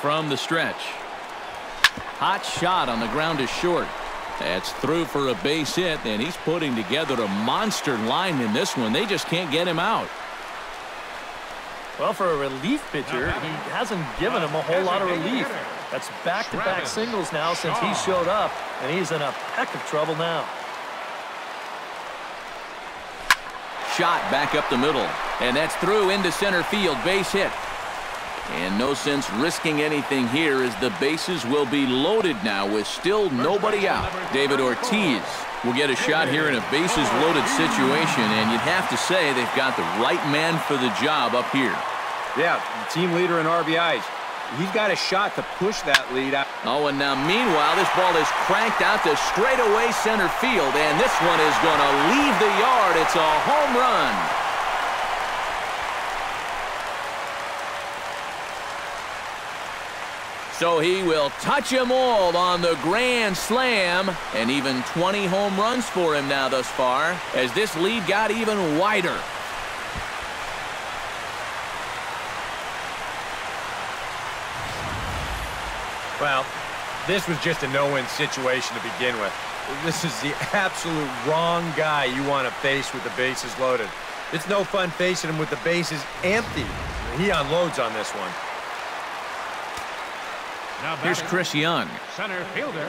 from the stretch. Hot shot on the ground is short. That's through for a base hit, and he's putting together a monster line in this one. They just can't get him out. Well, for a relief pitcher, he hasn't given him a whole lot of relief. That's back-to-back singles now since he showed up, and he's in a peck of trouble now. Shot back up the middle, and that's through into center field. Base hit. And no sense risking anything here as the bases will be loaded now with still nobody out. David Ortiz will get a shot here in a bases-loaded situation, and you'd have to say they've got the right man for the job up here. Yeah, the team leader in RBIs. He's got a shot to push that lead out. Oh, and now meanwhile, this ball is cranked out to straightaway center field, and this one is going to leave the yard. It's a home run. So he will touch them all on the grand slam, and even 20 home runs for him now thus far, as this lead got even wider. Well, this was just a no-win situation to begin with. This is the absolute wrong guy you want to face with the bases loaded. It's no fun facing him with the bases empty. He unloads on this one. Here's Chris Young. Center fielder.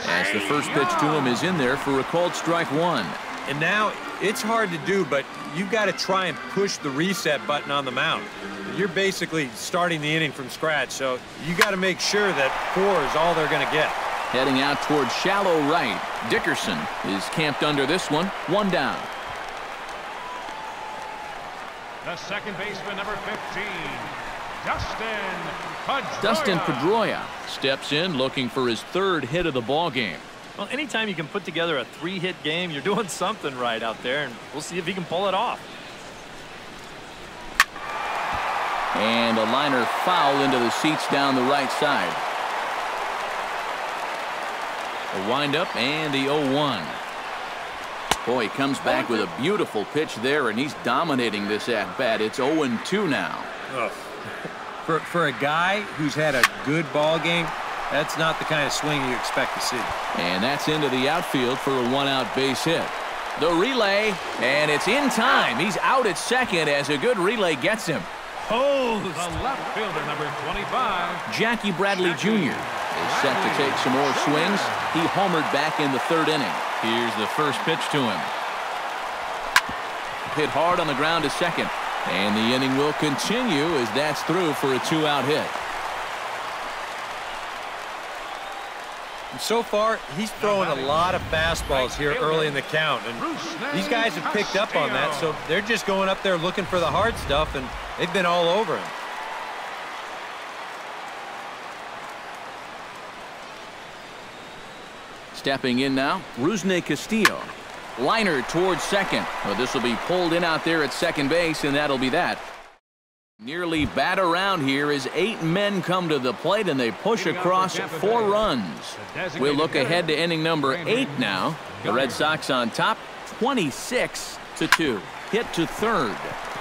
As the first pitch to him is in there for a called strike one. And now it's hard to do, but you've got to try and push the reset button on the mound. You're basically starting the inning from scratch, so you got to make sure that 4 is all they're going to get. Heading out towards shallow right. Dickerson is camped under this one. 1 down. The second baseman, number 15, Dustin Pedroia steps in looking for his 3rd hit of the ball game. Well, anytime you can put together a 3-hit game, you're doing something right out there, and we'll see if he can pull it off. And a liner foul into the seats down the right side. A windup and the 0-1. Boy, he comes back with a beautiful pitch there, and he's dominating this at-bat. It's 0-2 now. Ugh. For a guy who's had a good ball game, that's not the kind of swing you expect to see. And that's into the outfield for a 1-out base hit. The relay, and it's in time. He's out at second as a good relay gets him. The left fielder, number 25. Jackie Bradley Jr. is set to take some more swings. He homered back in the 3rd inning. Here's the first pitch to him. Hit hard on the ground to second. And the inning will continue as that's through for a 2-out hit. And so far, he's throwing a lot of fastballs here early in the count. And these guys have picked up on that, so they're just going up there looking for the hard stuff, and they've been all over him. Stepping in now, Rusney Castillo. Liner towards second. Well, this will be pulled in out there at second base, and that'll be that. Nearly bat around here as 8 men come to the plate, and they push across 4 runs. We'll look ahead to inning number 8 now. The Red Sox on top, 26-2. Hit to third.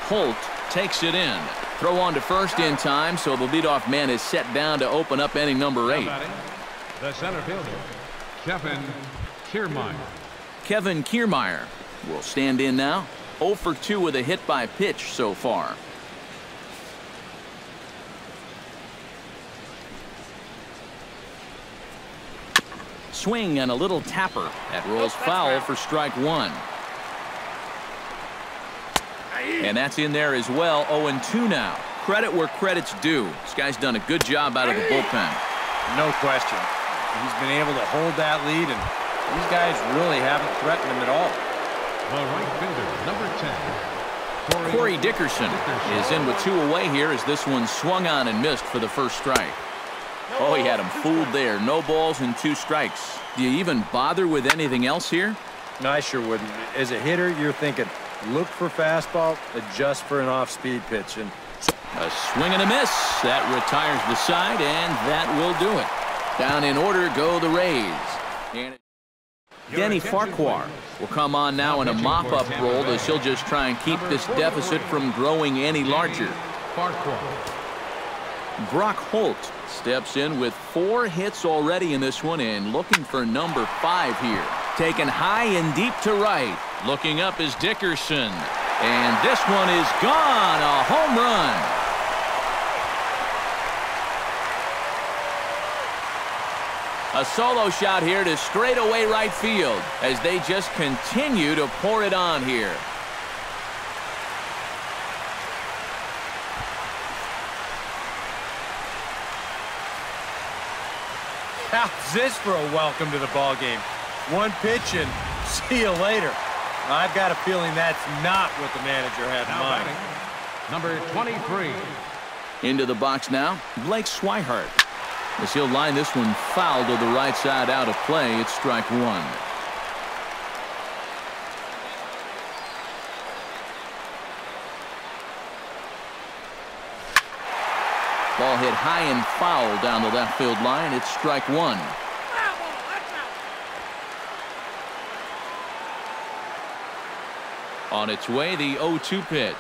Holt takes it in. Throw on to first in time, so the leadoff man is set down to open up inning number 8. The center fielder, Kevin Kiermaier. Kevin Kiermaier will stand in now. 0 for 2 with a hit by pitch so far. Swing and a little tapper. That rolls foul for strike 1. And that's in there as well. 0-2 now. Credit where credit's due. This guy's done a good job out of the bullpen. No question. He's been able to hold that lead, and these guys really haven't threatened him at all. The right fielder, number 10. Corey Dickerson is in with 2 away here as this one swung on and missed for the first strike. Oh, he had him fooled there. No balls and 2 strikes. Do you even bother with anything else here? No, I sure wouldn't. As a hitter, you're thinking, look for fastball, adjust for an off-speed pitch. And a swing and a miss. That retires the side, and that will do it. Down in order go the Rays. And Denny Farquhar will come on now in a mop-up role as he'll just try and keep this deficit from growing any larger. Farquhar. Brock Holt steps in with 4 hits already in this one and looking for number 5 here. Taken high and deep to right. Looking up is Dickerson. And this one is gone. A home run. A solo shot here to straightaway right field as they just continue to pour it on here. How's this for a welcome to the ball game? One pitch and see you later. I've got a feeling that's not what the manager had in mind. Number 23. Into the box now, Blake Swihart. As he'll line this one foul to the right side out of play. It's strike 1. Ball hit high and foul down the left field line. It's strike 1. On its way, the 0-2 pitch.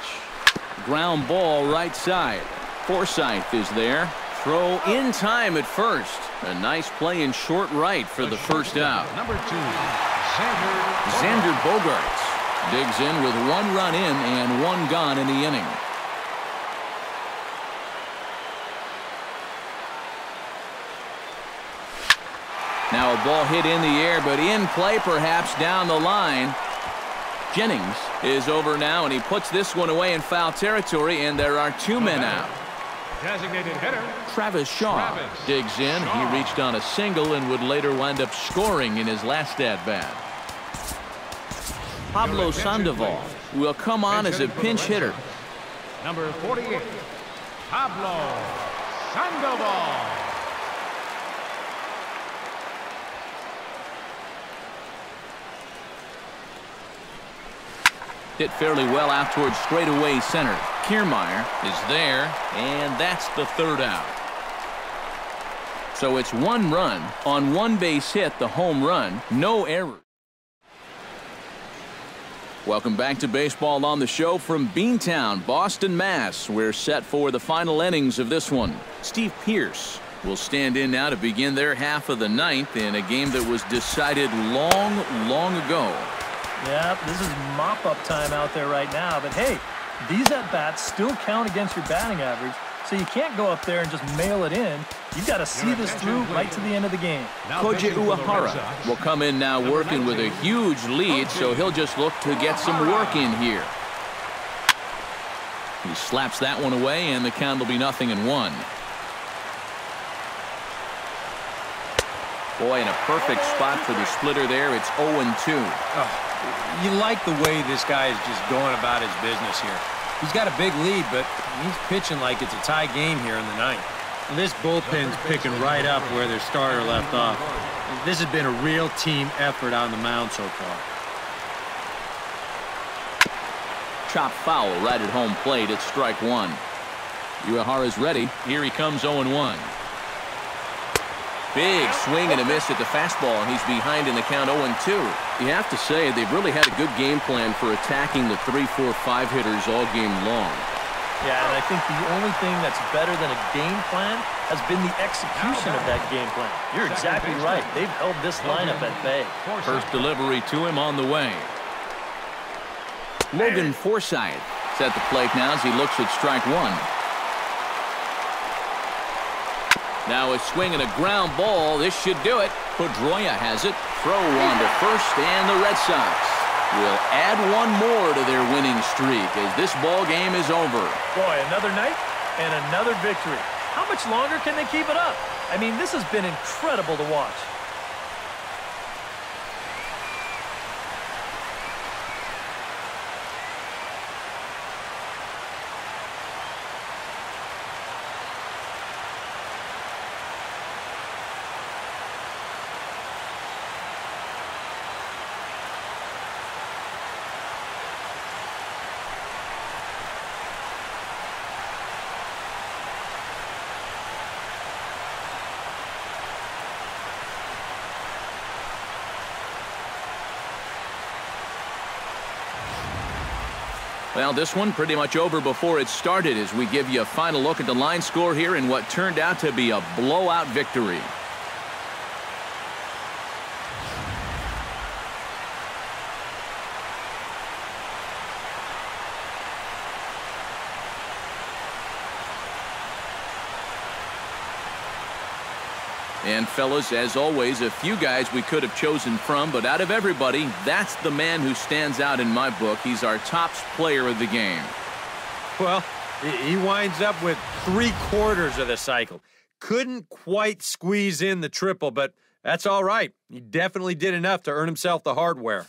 Ground ball right side. Forsythe is there. Throw in time at first. A nice play in short right for the first out. Number 2, Xander Bogaerts digs in with 1 run in and 1 gone in the inning. Now a ball hit in the air, but in play perhaps down the line. Jennings is over now, and he puts this one away in foul territory, and there are 2 men out. designated hitter, Travis Shaw digs in. He reached on a single and would later wind up scoring in his last at-bat. Pablo Sandoval will come on as a pinch hitter. Number 48, Pablo Sandoval. Hit fairly well out towards straightaway center. Kiermaier is there, and that's the third out. So it's 1 run on 1 base hit, the home run, no errors. Welcome back to Baseball on the Show from Beantown, Boston, Mass. We're set for the final innings of this one. Steve Pearce will stand in now to begin their half of the 9th in a game that was decided long ago. Yeah, this is mop-up time out there right now. But, hey, these at-bats still count against your batting average, so you can't go up there and just mail it in. You've got to see this through right to the end of the game. Koji Uehara will come in now working with a huge lead, so he'll just look to get some work in here. He slaps that one away, and the count will be 0-1. Boy, in a perfect spot for the splitter there. It's 0-2. Oh, you like the way this guy is just going about his business here. He's got a big lead, but he's pitching like it's a tie game here in the 9th. And this bullpen's picking right up where their starter left off. This has been a real team effort on the mound so far. Chop foul right at home plate. It's strike 1. Uehara's ready. Here he comes 0-1. Big swing and a miss at the fastball, and he's behind in the count 0-2. You have to say they've really had a good game plan for attacking the 3, 4, 5 hitters all game long. Yeah, and I think the only thing that's better than a game plan has been the execution of that game plan. You're exactly right. They've held this lineup at bay. First delivery to him on the way. Logan Forsythe is at the plate now as he looks at strike 1. Now a swing and a ground ball. This should do it. Pedroia has it. Throw on to first, and the Red Sox will add 1 more to their winning streak as this ball game is over. Boy, another night and another victory. How much longer can they keep it up? I mean, this has been incredible to watch. Well, this one pretty much over before it started as we give you a final look at the line score here in what turned out to be a blowout victory. And fellas, as always, a few guys we could have chosen from, but out of everybody, that's the man who stands out in my book. He's our top player of the game. Well, he winds up with 3/4 of the cycle. Couldn't quite squeeze in the triple, but that's all right. He definitely did enough to earn himself the hardware.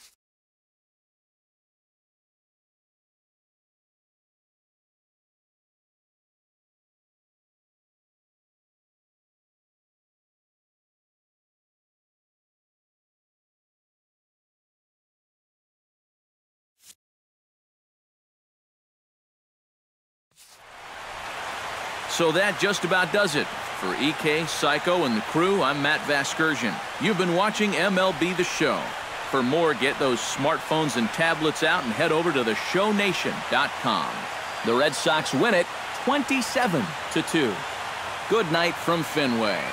So that just about does it. For EK, Psycho, and the crew, I'm Matt Vasgersian. You've been watching MLB The Show. For more, get those smartphones and tablets out and head over to theshownation.com. The Red Sox win it 27-2. Good night from Fenway.